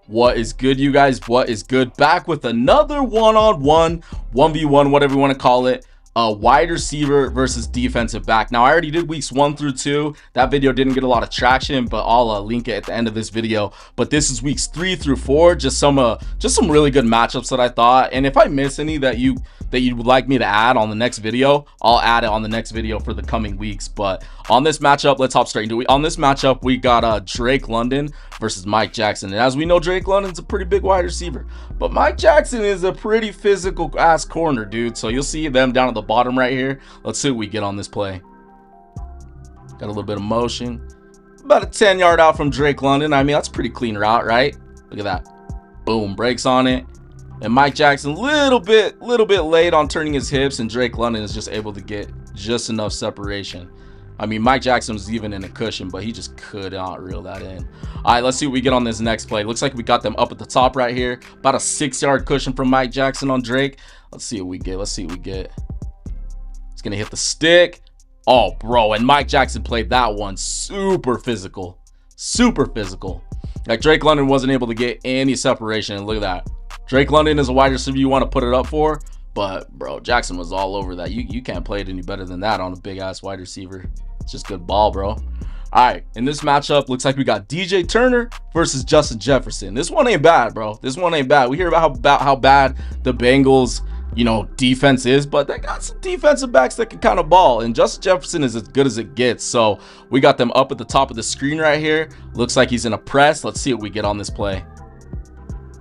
What is good, you guys? What is good? Back with another one-on-one, 1v1, whatever you want to call it. Wide receiver versus defensive back. Now, I already did weeks 1 through 2. That video didn't get a lot of traction, but I'll link it at the end of this video. But this is weeks 3 through 4. Just some really good matchups that I thought. And if I miss any that you would like me to add on the next video, I'll add it on the next video for the coming weeks. But on this matchup, let's hop straight into it. On this matchup, we got Drake London versus Mike Jackson. And as we know, Drake London's a pretty big wide receiver, but Mike Jackson is a pretty physical ass corner, dude. So you'll see them down at the bottom right here. Let's see what we get on this play. Got a little bit of motion. About a 10-yard out from Drake London. I mean, that's a pretty clean route, right? Look at that. Boom, breaks on it. And Mike Jackson little bit late on turning his hips, and Drake London is just able to get just enough separation. I mean, Mike Jackson was even in a cushion, but he just could not reel that in. All right, let's see what we get on this next play. Looks like we got them up at the top right here. About a 6-yard cushion from Mike Jackson on Drake. Let's see what we get. Let's see what we get. It's going to hit the stick. Oh, bro, and Mike Jackson played that one super physical. Super physical. Like, Drake London wasn't able to get any separation. And look at that. Drake London is a wide receiver you want to put it up for, but bro, Jackson was all over that. You can't play it any better than that on a big ass wide receiver. It's just good ball, bro. All right, in this matchup, looks like we got DJ Turner versus Justin Jefferson. This one ain't bad, bro. This one ain't bad. We hear about how bad the Bengals, defense is, but they got some defensive backs that can kind of ball, and Justin Jefferson is as good as it gets. So we got them up at the top of the screen right here. Looks like he's in a press. Let's see what we get on this play.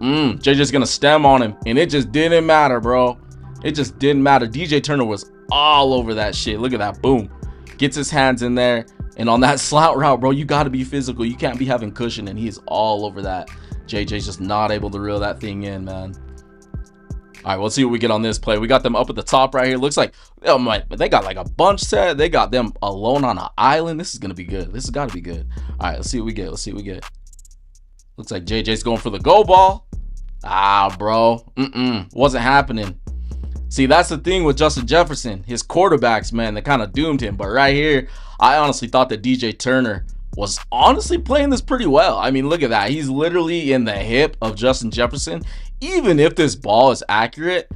JJ's gonna stem on him, and it just didn't matter, bro. It just didn't matter. DJ Turner was all over that shit. Look at that. Boom. Gets his hands in there, and on that slant route, bro, you got to be physical. You can't be having cushion, and he's all over that. JJ's just not able to reel that thing in, man. All right, let's see what we get on this play. We got them up at the top right here. Looks like, oh my, they got like a bunch set. They got them alone on an island. This is gonna be good. This has got to be good. All right, let's see what we get. Let's see what we get. Looks like JJ's going for the go ball. Ah, bro. Wasn't happening. See, that's the thing with Justin Jefferson. His quarterbacks, man, they kind of doomed him. But right here, I honestly thought that DJ Turner was honestly playing this pretty well. I mean, look at that. He's literally in the hip of Justin Jefferson. Even if this ball is accurate,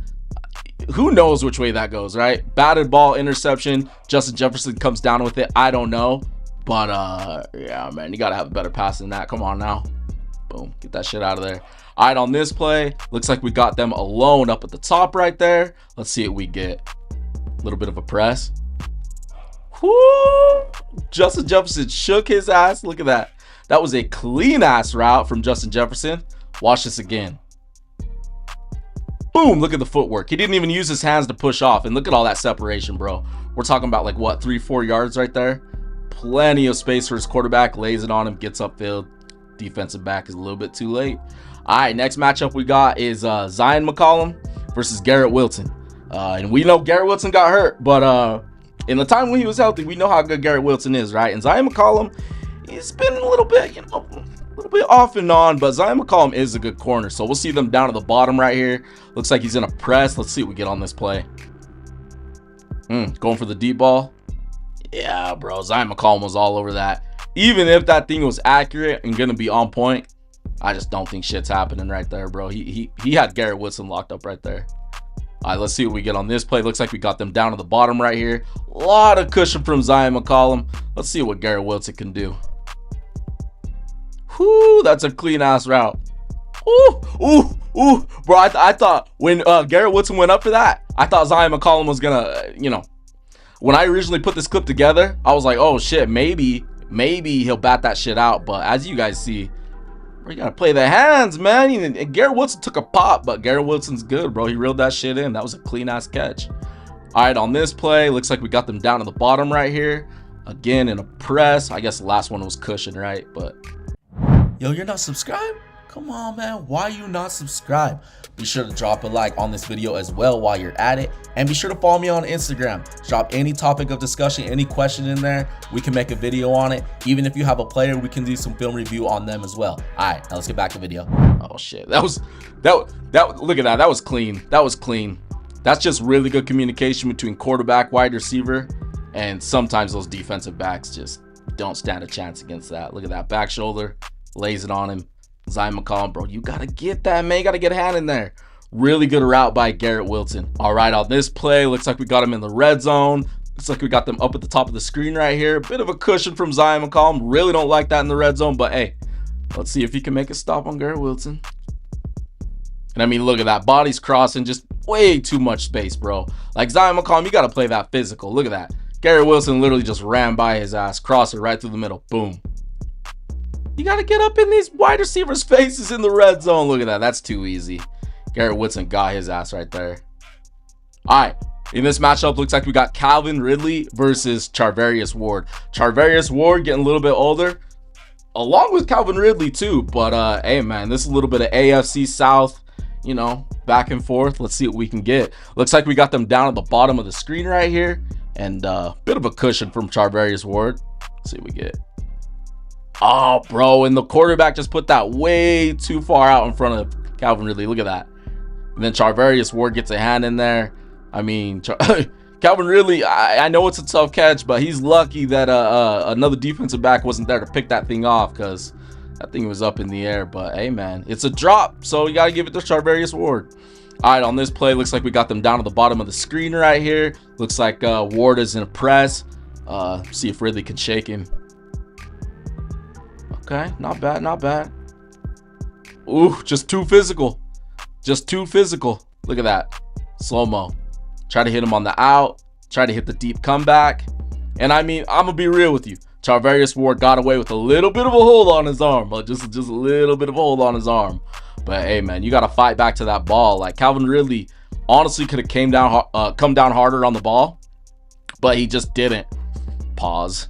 who knows which way that goes, right? Batted ball, interception. Justin Jefferson comes down with it. I don't know. But, yeah, man, you got to have a better pass than that. Come on now. Boom. Get that shit out of there. All right, on this play, looks like we got them alone up at the top right there. Let's see what we get. A little bit of a press. Whoo! Justin Jefferson shook his ass. Look at that. That was a clean ass route from Justin Jefferson. Watch this again. Boom, look at the footwork. He didn't even use his hands to push off. And look at all that separation, bro. We're talking about like, what, 3-4 yards right there? Plenty of space for his quarterback. Lays it on him, gets upfield. Defensive back is a little bit too late. All right, next matchup we got is Zyon McCollum versus Garrett Wilson. And we know Garrett Wilson got hurt, but in the time when he was healthy, we know how good Garrett Wilson is, right? And Zyon McCollum, he's been a little bit, a little bit off and on, but Zyon McCollum is a good corner. So we'll see them down at the bottom right here. Looks like he's in a press. Let's see what we get on this play. Going for the deep ball. Yeah, bro, Zyon McCollum was all over that. Even if that thing was accurate and gonna be on point, I just don't think shit's happening right there, bro. He had Garrett Wilson locked up right there. All right, let's see what we get on this play. Looks like we got them down to the bottom right here. A lot of cushion from Zyon McCollum. Let's see what Garrett Wilson can do. Whoo, that's a clean ass route. Ooh, bro. I thought when Garrett Wilson went up for that, I thought Zyon McCollum was gonna, when I originally put this clip together, I was like, oh shit, maybe he'll bat that shit out. But as you guys see, you gotta play the hands, man. And Garrett Wilson took a pop, but Garrett Wilson's good, bro. He reeled that shit in. That was a clean ass catch. All right, on this play, looks like we got them down to the bottom right here. Again, in a press. I guess the last one was cushion, right? But yo, you're not subscribed? Come on, man. Why you not subscribed? Be sure to drop a like on this video as well while you're at it. And be sure to follow me on Instagram. Drop any topic of discussion, any question in there. We can make a video on it. Even if you have a player, we can do some film review on them as well. All right, now let's get back to the video. Oh shit, that look at that. That was clean. That was clean. That's just really good communication between quarterback, wide receiver, and sometimes those defensive backs just don't stand a chance against that. Look at that back shoulder, lays it on him. Zion McCollum, bro, you gotta get that, man. You gotta get a hand in there. Really good route by Garrett Wilson. All right, on this play, looks like we got him in the red zone. Looks like we got them up at the top of the screen right here. Bit of a cushion from Zion McCollum. Really don't like that in the red zone, but hey, let's see if he can make a stop on Garrett Wilson. And I mean, look at that. Body's crossing, just way too much space, bro. Like Zion McCollum, you got to play that physical. Look at that. Garrett Wilson literally just ran by his ass, crossed it right through the middle. Boom. You got to get up in these wide receivers' faces in the red zone. Look at that. That's too easy. Garrett Wilson got his ass right there. All right. In this matchup, looks like we got Calvin Ridley versus Charvarius Ward. Charvarius Ward getting a little bit older, along with Calvin Ridley too. But hey, man, this is a little bit of AFC South, you know, back and forth. Let's see what we can get. Looks like we got them down at the bottom of the screen right here, and bit of a cushion from Charvarius Ward. Let's see what we get. Oh, bro, and the quarterback just put that way too far out in front of Calvin Ridley. Look at that. And then Charvarius Ward gets a hand in there. I mean, Calvin Ridley, I know it's a tough catch, but he's lucky that another defensive back wasn't there to pick that thing off, because that thing was up in the air. But hey, man, it's a drop, so you got to give it to Charvarius Ward. All right, on this play, looks like we got them down at the bottom of the screen right here. Looks like Ward is in a press. See if Ridley can shake him. Okay, not bad, not bad. Ooh, just too physical. Just too physical. Look at that. Slow-mo. Try to hit him on the out. Try to hit the deep comeback. And I mean, I'm going to be real with you. Charvarius Ward got away with a little bit of a hold on his arm. Just a little bit of a hold on his arm. But hey, man, you got to fight back to that ball. Like, Calvin Ridley honestly could have come down harder on the ball, but he just didn't. Pause.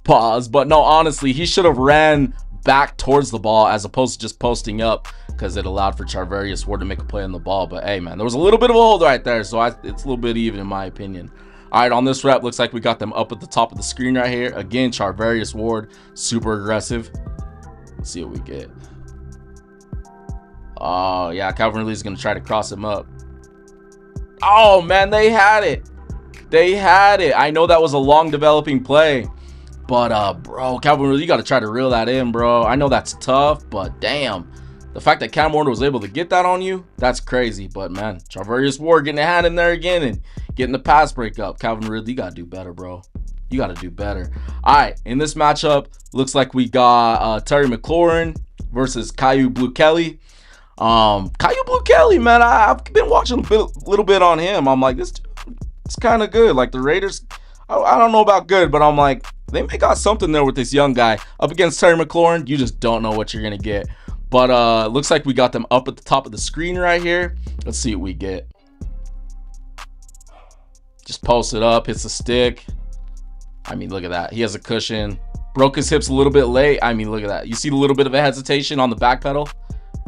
Pause. But no, honestly, he should have ran back towards the ball as opposed to just posting up, because it allowed for Charvarius Ward to make a play on the ball. But hey, man, there was a little bit of a hold right there, so it's a little bit even in my opinion. All right, on this rep, looks like we got them up at the top of the screen right here. Again, Charvarius Ward, super aggressive. Let's see what we get. Oh, yeah, Calvin Ridley's going to try to cross him up. Oh, man, they had it. They had it. I know that was a long developing play, but, bro, Calvin Ridley, you got to try to reel that in, bro. I know that's tough, but damn. The fact that Cam Warner was able to get that on you, that's crazy. But, man, Charvarius Ward getting a hand in there again and getting the pass break up. Calvin Ridley, you got to do better, bro. You got to do better. All right, in this matchup, looks like we got Terry McLaurin versus Kyu Blu Kelly. Kyu Blu Kelly, man, I've been watching a little bit on him. I'm like, it's kind of good. Like, the Raiders, I don't know about good, but I'm like, they may got something there with this young guy. Up against Terry McLaurin, you just don't know what you're going to get. But looks like we got them up at the top of the screen right here. Let's see what we get. Just post it up, hits the stick. I mean, look at that. He has a cushion. Broke his hips a little bit late. I mean, look at that. You see a little bit of a hesitation on the back pedal.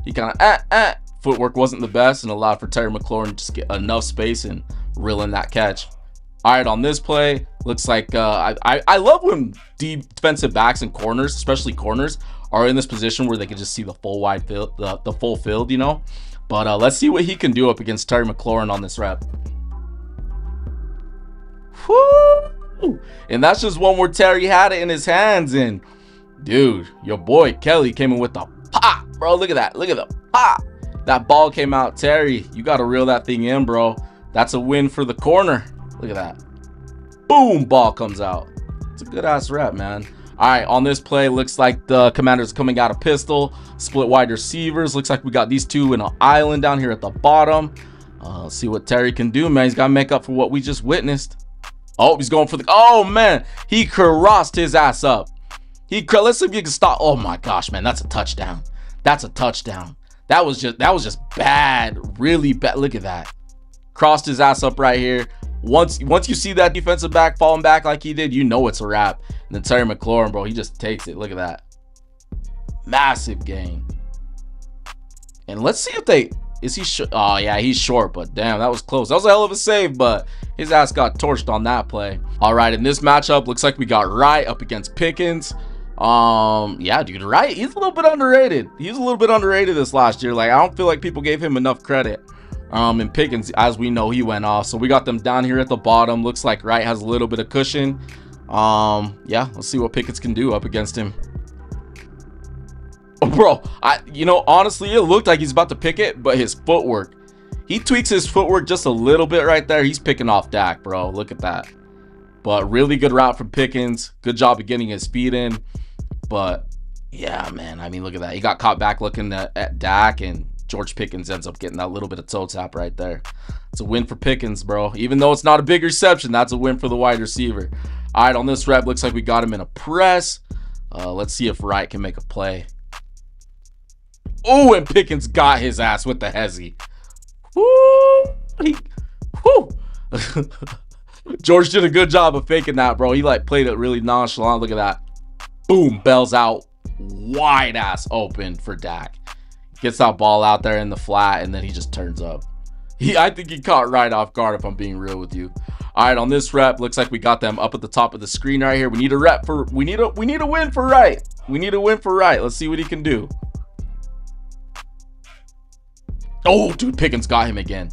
He kind of footwork wasn't the best and allowed for Terry McLaurin to just get enough space and reel in that catch. All right, on this play, looks like I love when defensive backs and corners, especially corners, are in this position where they can just see the full wide field, the full field, you know. But let's see what he can do up against Terry McLaurin on this rep. Woo! And that's just one where Terry had it in his hands, and dude, your boy Kelly came in with the pop, bro. Look at that. Look at the pop. That ball came out. Terry, you got to reel that thing in, bro. That's a win for the corner. Look at that. Boom, ball comes out. It's a good ass rep, man. All right, on this play, looks like the Commanders coming out of pistol, split wide receivers. Looks like we got these two in an island down here at the bottom. Let's see what Terry can do, man. He's got to make up for what we just witnessed. Oh, he's going for the, oh man, he crossed his ass up. Let's see if you can stop. Oh my gosh, man, that's a touchdown. That's a touchdown. That was just bad, really bad. Look at that. Crossed his ass up right here. Once you see that defensive back falling back like he did, you know it's a wrap. And then Terry McLaurin, bro, he just takes it. Look at that. Massive gain. And let's see if they, is he oh yeah, he's short, but damn, that was close. That was a hell of a save, but his ass got torched on that play. All right, in this matchup, looks like we got Wright up against Pickens. Yeah, dude, Wright, he's a little bit underrated. He's a little bit underrated this last year. Like, I don't feel like people gave him enough credit. And Pickens, as we know, he went off. So we got them down here at the bottom. Looks like Wright has a little bit of cushion. Yeah, let's see what Pickens can do up against him. Bro, honestly, it looked like he's about to pick it, but his footwork, he tweaks his footwork just a little bit right there. He's picking off Dak, bro. Look at that. But really good route from Pickens. Good job of getting his speed in. But yeah, man, I mean, look at that. He got caught back looking at Dak, and George Pickens ends up getting that little bit of toe tap right there. It's a win for Pickens, bro. Even though it's not a big reception, that's a win for the wide receiver. All right, on this rep, looks like we got him in a press. Let's see if Wright can make a play. Oh, and Pickens got his ass with the hezzy. Woo! George did a good job of faking that, bro. He like played it really nonchalant. Look at that. Boom, bells out. Wide ass open for Dak. Gets that ball out there in the flat, and then he just turns up. I think he caught right off guard, if I'm being real with you. All right, on this rep, looks like we got them up at the top of the screen right here. We need a rep for, we need a win for Wright. We need a win for Wright. Let's see what he can do. Oh, dude, Pickens got him again.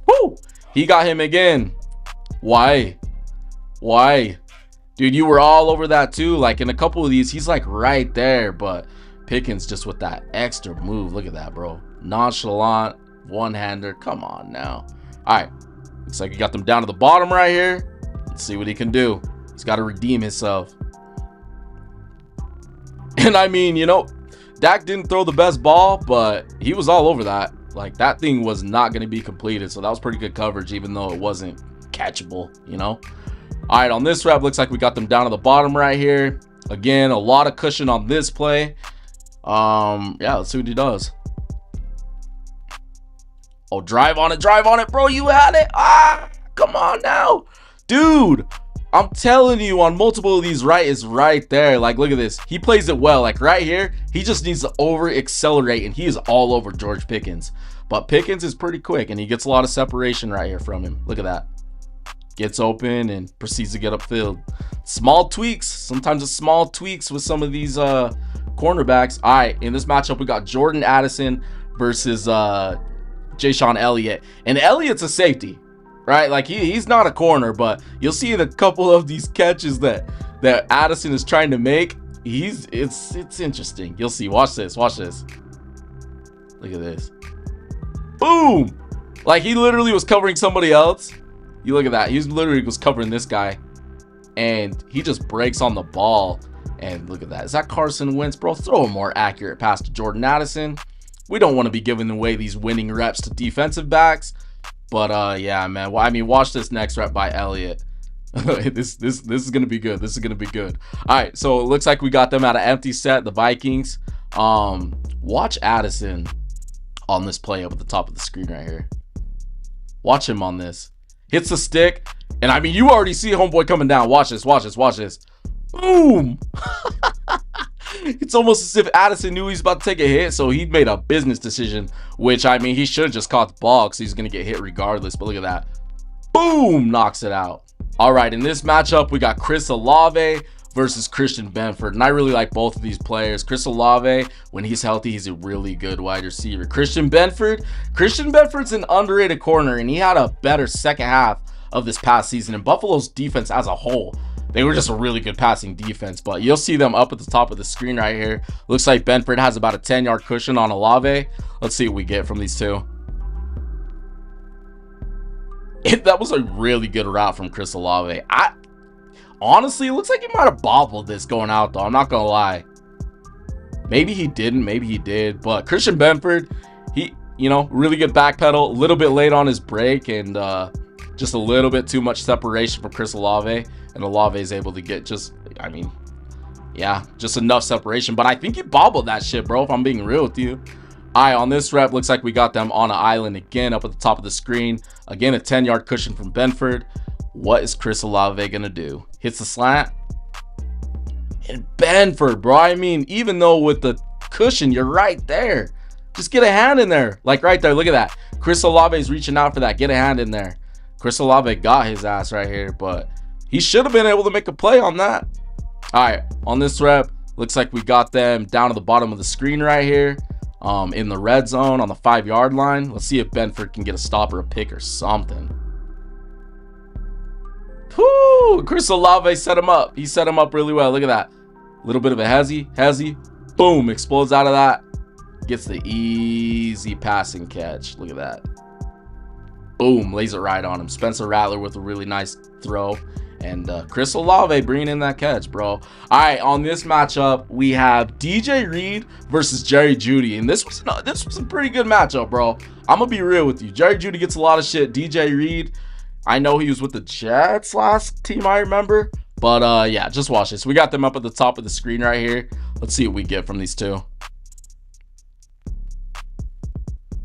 Woo! He got him again. Why? Dude, you were all over that too. Like in a couple of these, he's like right there, but Pickens just with that extra move. Look at that, bro. Nonchalant, one-hander. Come on now. All right. Looks like he got them down to the bottom right here. Let's see what he can do. He's got to redeem himself. And I mean, Dak didn't throw the best ball, but he was all over that. Like that thing was not going to be completed. So that was pretty good coverage, even though it wasn't catchable, All right, on this rep, looks like we got them down to the bottom right here. Again, a lot of cushion on this play. Yeah, let's see what he does. Oh, drive on it, bro. You had it. Come on now. Dude, I'm telling you, on multiple of these, Wright is right there. Like, look at this. He plays it well. Like, right here, he just needs to over-accelerate, and he is all over George Pickens. But Pickens is pretty quick, and he gets a lot of separation right here from him. Look at that. Gets open and proceeds to get upfield. Small tweaks. Sometimes it's small tweaks with some of these cornerbacks. All right, in this matchup, we got Jordan Addison versus Jayshon Elliott. And Elliott's a safety, right? Like he's not a corner, but you'll see in a couple of these catches that Addison is trying to make, it's interesting. You'll see. Watch this. Look at this. Boom! Like he literally was covering somebody else. You look at that. He literally was covering this guy, and he just breaks on the ball. And look at that. Is that Carson Wentz, bro? Throw a more accurate pass to Jordan Addison. We don't want to be giving away these winning reps to defensive backs. But yeah, man. Well, I mean, watch this next rep by Elliott. This is gonna be good. This is gonna be good. All right, so it looks like we got them at an empty set, the Vikings. Watch Addison on this play up at the top of the screen right here. Watch him on this. Hits the stick, and I mean, you already see homeboy coming down. Watch this. Boom! It's almost as if Addison knew he's about to take a hit, so he made a business decision, which, I mean, he should have just caught the ball because he's going to get hit regardless. But look at that. Boom! Knocks it out. All right, in this matchup, we got Chris Olave versus Christian Benford. And I really like both of these players. Chris Olave, when he's healthy, he's a really good wide receiver. Christian Benford's an underrated corner, and he had a better second half of this past season. And Buffalo's defense as a whole, they were just a really good passing defense. But you'll see them up at the top of the screen right here. Looks like Benford has about a 10-yard cushion on Olave. Let's see what we get from these two. That was a really good route from Chris Olave. Honestly, it looks like he might have bobbled this going out, though. I'm not going to lie. Maybe he didn't. Maybe he did. But Christian Benford, he, really good backpedal. A little bit late on his break, and just a little bit too much separation from Chris Olave. And Olave is able to get just enough separation. But I think he bobbled that shit, bro, if I'm being real with you. All right, on this rep, looks like we got them on an island again up at the top of the screen. Again, a 10-yard cushion from Benford. What is Chris Olave going to do? Hits the slant. And Benford, bro. I mean, even though with the cushion, you're right there. Just get a hand in there. Like right there. Look at that. Chris Olave is reaching out for that. Get a hand in there. Chris Olave got his ass right here, but he should have been able to make a play on that. All right, on this rep, looks like we got them down to the bottom of the screen right here. In the red zone on the 5-yard line. Let's see if Benford can get a stop or a pick or something. Whoo! Chris Olave set him up. He set him up really well. Look at that. A little bit of a hezzy. Boom, explodes out of that. Gets the easy passing catch. Look at that. Boom, lays it right on him. Spencer Rattler with a really nice throw. And Chris Olave bringing in that catch, bro. All right, on this matchup, we have DJ Reed versus Jerry Jeudy. And this was a pretty good matchup, bro. I'm going to be real with you. Jerry Jeudy gets a lot of shit. DJ Reed, I know he was with the Jets last team, I remember. But, yeah, just watch this. We got them up at the top of the screen right here. Let's see what we get from these two.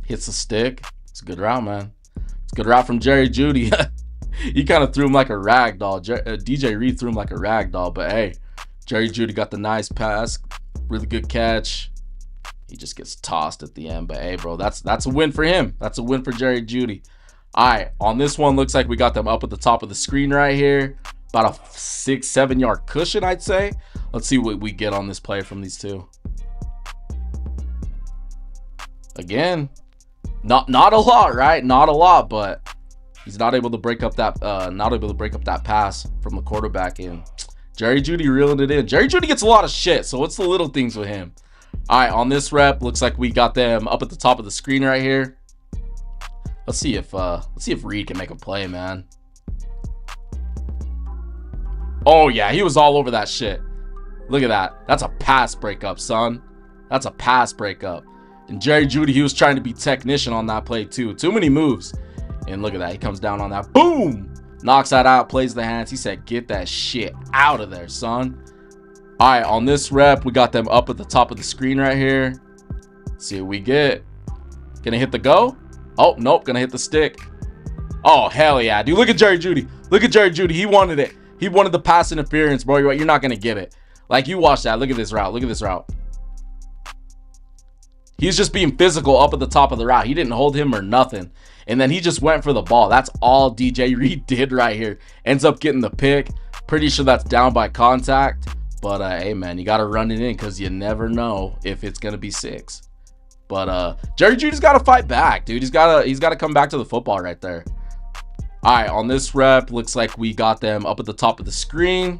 Hits the stick. It's a good route, man. It's a good route from Jerry Jeudy. He kind of threw him like a rag doll. DJ Reed threw him like a rag doll. But, hey, Jerry Jeudy got the nice pass. Really good catch. He just gets tossed at the end. But, hey, bro, that's a win for him. That's a win for Jerry Jeudy. All right, on this one, looks like we got them up at the top of the screen right here. About a 6-7 yard cushion, I'd say. Let's see what we get on this play from these two. Again, not a lot, right? Not a lot, but he's not able to break up that pass from the quarterback. And Jerry Jeudy reeling it in. Jerry Jeudy gets a lot of shit, so it's the little things with him. All right, on this rep, looks like we got them up at the top of the screen right here. Let's see if Reed can make a play, man. Oh yeah, he was all over that shit. Look at that. That's a pass breakup, son. That's a pass breakup. And Jerry Jeudy, he was trying to be technician on that play too. Too many moves. And look at that. He comes down on that. Boom! Knocks that out, plays the hands. He said, get that shit out of there, son. All right, on this rep, we got them up at the top of the screen right here. Let's see what we get. Gonna hit the go? Oh, nope. Gonna hit the stick. Oh, hell yeah, dude. Look at Jerry Jeudy. Look at Jerry Jeudy. He wanted it. He wanted the pass interference, bro. You're not gonna get it. Like, you watch that. Look at this route. Look at this route. He's just being physical up at the top of the route. He didn't hold him or nothing. And then he just went for the ball. That's all DJ Reed did right here. Ends up getting the pick. Pretty sure that's down by contact. But, hey, man, you got to run it in because you never know if it's going to be 6. But Jerry Jeudy's got to fight back, dude. He's got to come back to the football right there. All right, on this rep, looks like we got them up at the top of the screen.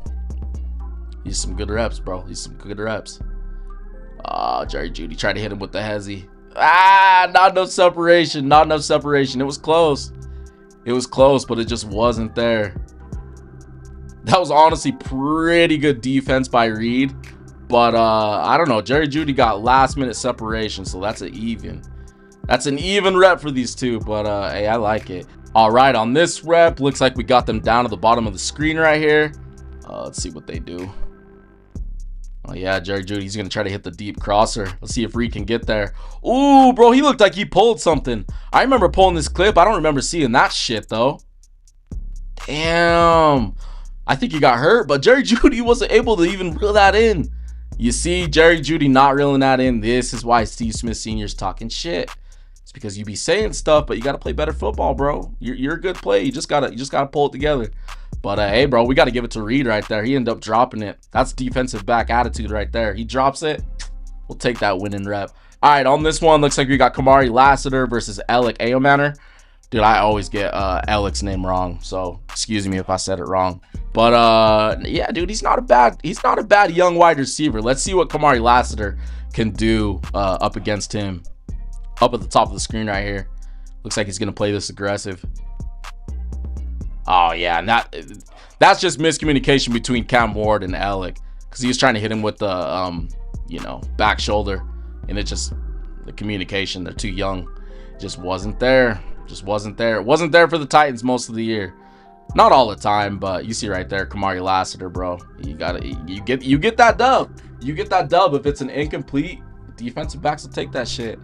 He's some good reps, bro. He's some good reps. Jerry Jeudy tried to hit him with the hezzy. Not enough separation. Not enough separation. It was close. It was close, but it just wasn't there. That was honestly pretty good defense by Reed. But I don't know. Jerry Jeudy got last minute separation, so that's an even. That's an even rep for these two. But hey, I like it. All right, on this rep, looks like we got them down to the bottom of the screen right here. Let's see what they do. Oh yeah, Jerry Jeudy, he's gonna try to hit the deep crosser. Let's see if Reed can get there. Ooh, bro, he looked like he pulled something. I remember pulling this clip. I don't remember seeing that shit though. Damn. I think he got hurt, but Jerry Jeudy wasn't able to even reel that in. You see, Jerry Jeudy not reeling that in. This is why Steve Smith Sr.'s talking shit. It's because you be saying stuff, but you gotta play better football, bro. You're a good play. You just gotta pull it together. But hey, bro, we gotta give it to Reed right there. He ended up dropping it. That's defensive back attitude right there. He drops it. We'll take that winning rep. All right, on this one, looks like we got Kamari Lassiter versus Alec Ayomanor. Dude, I always get Alec's name wrong, so excuse me if I said it wrong. But yeah, dude, he's not a bad young wide receiver. Let's see what Kamari Lassiter can do up against him. Up at the top of the screen right here. Looks like he's gonna play this aggressive. Oh yeah, and that's just miscommunication between Cam Ward and Alec, because he was trying to hit him with the back shoulder, and it just, the communication, they're too young, just wasn't there. Just wasn't there. It wasn't there for the Titans most of the year. Not all the time, but you see right there, Kamari Lassiter, bro. You get that dub. You get that dub. If it's an incomplete, defensive backs will take that shit.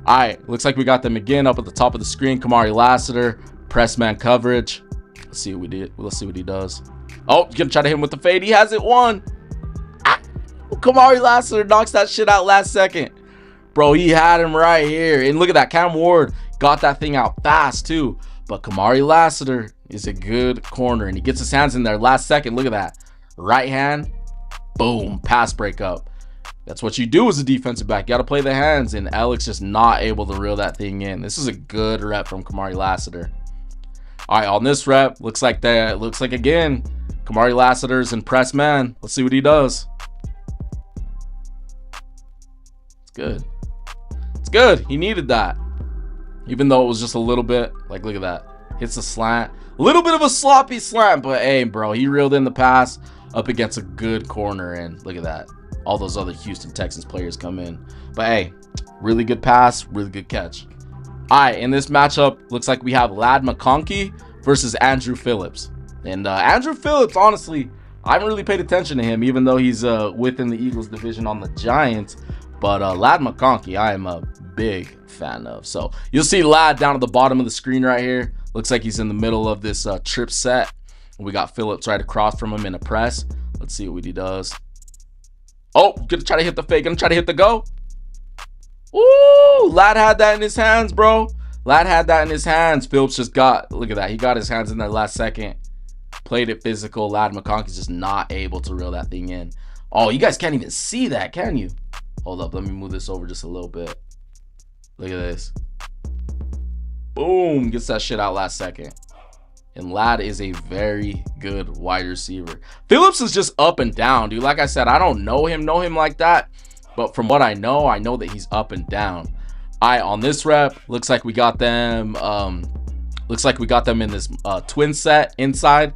All right, looks like we got them again up at the top of the screen. Kamari Lassiter, press man coverage. Let's see what we did. Let's see what he does. Oh, he's gonna try to hit him with the fade. He has it won. Kamari Lassiter knocks that shit out last second. Bro, he had him right here. And look at that. Cam Ward got that thing out fast too. But Kamari Lassiter is a good corner, and he gets his hands in there last second. Look at that. Right hand. Boom. Pass breakup. That's what you do as a defensive back. You got to play the hands, and Alex just not able to reel that thing in. This is a good rep from Kamari Lassiter. All right, on this rep, looks like again, Kamari Lassiter's in press man. Let's see what he does. good. It's good. He needed that. Even though it was just a little bit. Like, look at that. Hits a slant. A little bit of a sloppy slant. But, hey, bro, he reeled in the pass up against a good corner. And look at that. All those other Houston Texans players come in. But, hey, really good pass. Really good catch. All right, in this matchup, looks like we have Ladd McConkey versus Andrew Phillips. And Andrew Phillips, honestly, I haven't really paid attention to him, even though he's within the Eagles division on the Giants. But Ladd McConkey, I am a big fan of. So you'll see Ladd down at the bottom of the screen right here. Looks like he's in the middle of this trip set. We got Phillips right across from him in a press. Let's see what he does. Oh, gonna try to hit the fake. Gonna try to hit the go. Ooh, Ladd had that in his hands, bro. Ladd had that in his hands. Phillips just got, look at that. He got his hands in there last second. Played it physical. Ladd McConkey's just not able to reel that thing in. Oh, you guys can't even see that, can you? Hold up. Let me move this over just a little bit. Look at this. Boom. Gets that shit out last second. And Ladd is a very good wide receiver. Phillips is just up and down, dude. Like I said, I don't know him like that. But from what I know that he's up and down. All right, on this rep, looks like we got them. Looks like we got them in this twin set inside.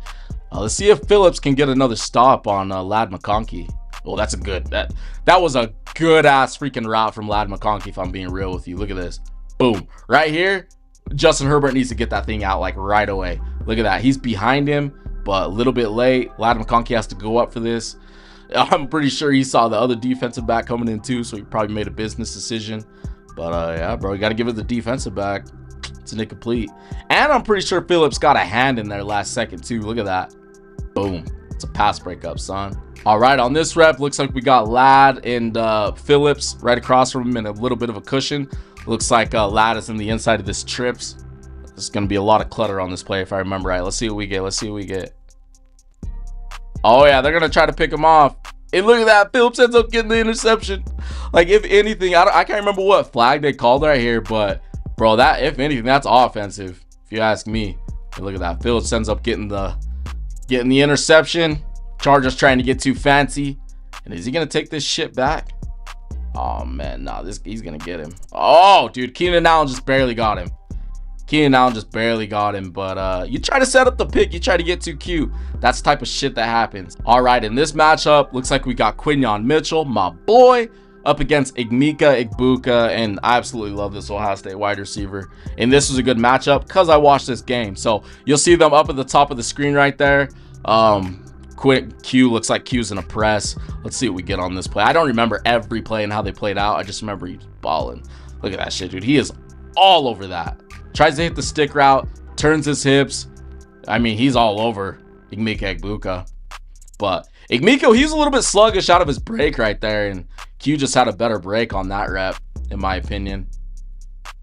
Let's see if Phillips can get another stop on Ladd McConkey. Oh, that's a good. That was a good ass freaking route from Ladd McConkey. If I'm being real with you, look at this. Boom, right here. Justin Herbert needs to get that thing out like right away. Look at that. He's behind him, but a little bit late. Ladd McConkey has to go up for this. I'm pretty sure he saw the other defensive back coming in too, so he probably made a business decision. But yeah, bro, you got to give it the defensive back. It's an incomplete. And I'm pretty sure Phillips got a hand in there last second too. Look at that. Boom. It's a pass breakup, son. All right, on this rep, looks like we got Ladd and Phillips right across from him in a little bit of a cushion. Looks like Ladd is in the inside of this trips. There's going to be a lot of clutter on this play if I remember right. Let's see what we get. Let's see what we get. Oh, yeah, they're going to try to pick him off. And look at that. Phillips ends up getting the interception. Like, if anything, I can't remember what flag they called right here. But, bro, that, if anything, that's offensive, if you ask me. And look at that. Phillips ends up getting the interception. Chargers trying to get too fancy. And is he going to take this shit back? Oh, man. Nah, he's going to get him. Oh, dude. Keenan Allen just barely got him. But you try to set up the pick, you try to get too cute. That's the type of shit that happens. All right, in this matchup, looks like we got Quinyon Mitchell, my boy, up against Emeka Egbuka, and I absolutely love this Ohio State wide receiver. And this was a good matchup because I watched this game. So you'll see them up at the top of the screen right there. Q looks like Q's in a press. Let's see what we get on this play. I don't remember every play and how they played out. I just remember he's balling. Look at that shit, dude. He is all over that. Tries to hit the stick route, turns his hips. I mean, he's all over Emeka Egbuka. But Egbuka, he's a little bit sluggish out of his break right there. And Q just had a better break on that rep, in my opinion.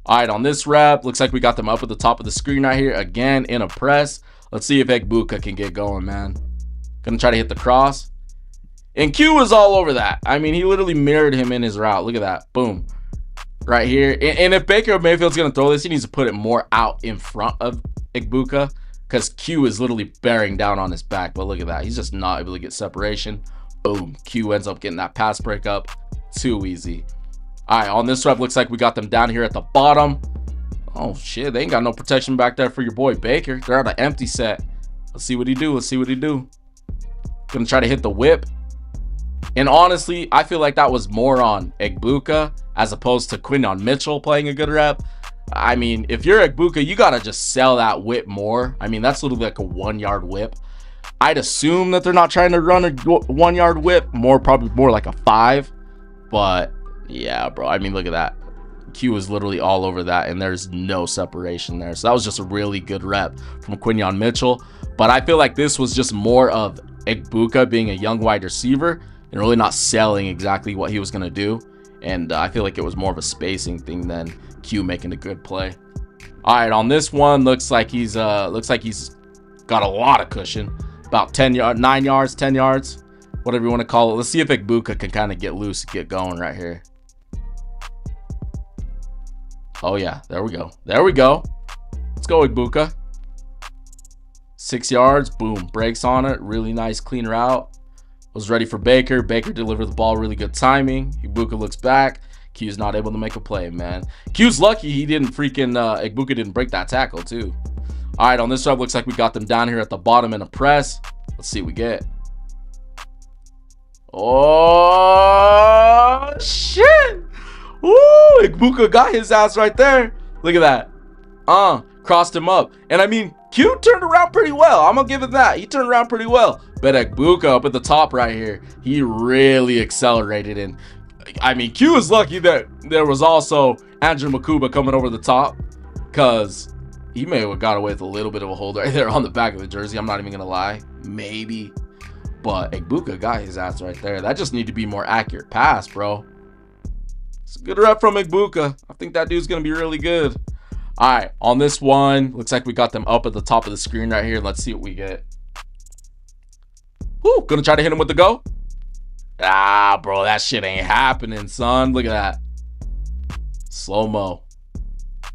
All right, on this rep, looks like we got them up at the top of the screen right here. Again, in a press. Let's see if Egbuka can get going, man. Gonna try to hit the cross. And Q was all over that. I mean, he literally mirrored him in his route. Look at that. Boom. Right here. And if Baker Mayfield's going to throw this, he needs to put it more out in front of Egbuka because Q is literally bearing down on his back. But look at that. He's just not able to get separation. Boom. Q ends up getting that pass breakup. Too easy. All right. On this rep, looks like we got them down here at the bottom. Oh, shit. They ain't got no protection back there for your boy Baker. They're at an empty set. Let's see what he do. Going to try to hit the whip. And honestly, I feel like that was more on Egbuka as opposed to Quinyon Mitchell playing a good rep. I mean, if you're Egbuka, you got to just sell that whip more. I mean, that's literally like a 1 yard whip. I'd assume that they're not trying to run a 1 yard whip, probably more like a 5. But yeah, bro, I mean, look at that. Q is literally all over that, and there's no separation there. So that was just a really good rep from Quinyon Mitchell. But I feel like this was just more of Egbuka being a young wide receiver and really not selling exactly what he was going to do. And I feel like it was more of a spacing thing than Q making a good play. All right, on this one, looks like he's got a lot of cushion. About 10 yards, 9 yards, 10 yards, whatever you want to call it. Let's see if Egbuka can kind of get loose and get going right here. Oh, yeah, there we go. Let's go, Egbuka. 6 yards, boom, breaks on it. Really nice, clean route. Was ready for Baker. Baker delivered the ball, really good timing. Egbuka looks back, Q's not able to make a play, man. Q's lucky he didn't freaking Egbuka didn't break that tackle too. All right, on this side, looks like we got them down here at the bottom in a press. Let's see what we get. Oh, shit. Ooh, Egbuka got his ass right there. Look at that. Crossed him up. And I mean, Q turned around pretty well. I'm going to give it that. He turned around pretty well. But Egbuka up at the top right here, he really accelerated. And I mean, Q is lucky that there was also Andrew Mukuba coming over the top, because he may have got away with a little bit of a hold right there on the back of the jersey. I'm not even going to lie. Maybe. But Egbuka got his ass right there. That just need to be more accurate pass, bro. It's a good rep from Egbuka. I think that dude's going to be really good. All right, on this one, looks like we got them up at the top of the screen right here. Let's see what we get. Woo, gonna try to hit him with the go. Ah, bro, that shit ain't happening, son. Look at that. Slow-mo.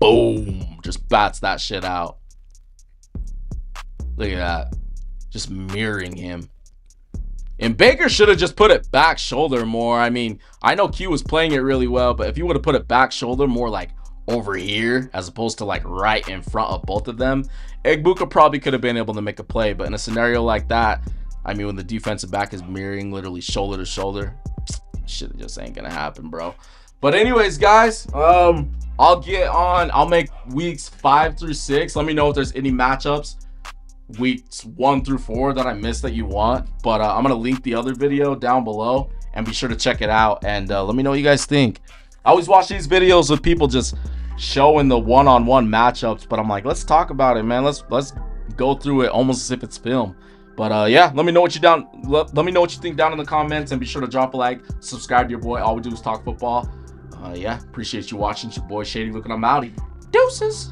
Boom. Just bats that shit out. Look at that. Just mirroring him. And Baker should have just put it back shoulder more. I mean, I know Q was playing it really well, but if you would have put it back shoulder more like over here as opposed to like right in front of both of them, Egbuka probably could have been able to make a play. But in a scenario like that, I mean, when the defensive back is mirroring literally shoulder to shoulder, shit just ain't gonna happen, bro. But anyways, guys, I'll make weeks 5 through 6. Let me know if there's any matchups weeks 1 through 4 that I missed that you want. But I'm gonna link the other video down below, and be sure to check it out, and let me know what you guys think. I always watch these videos with people just showing the one-on-one matchups, but I'm like, let's talk about it, man. Let's go through it almost as if it's film. But yeah, let me know what you think down in the comments, and be sure to drop a like, subscribe to your boy. All we do is talk football. Yeah, appreciate you watching. It's your boy Shady Looking. I'm outie. Deuces.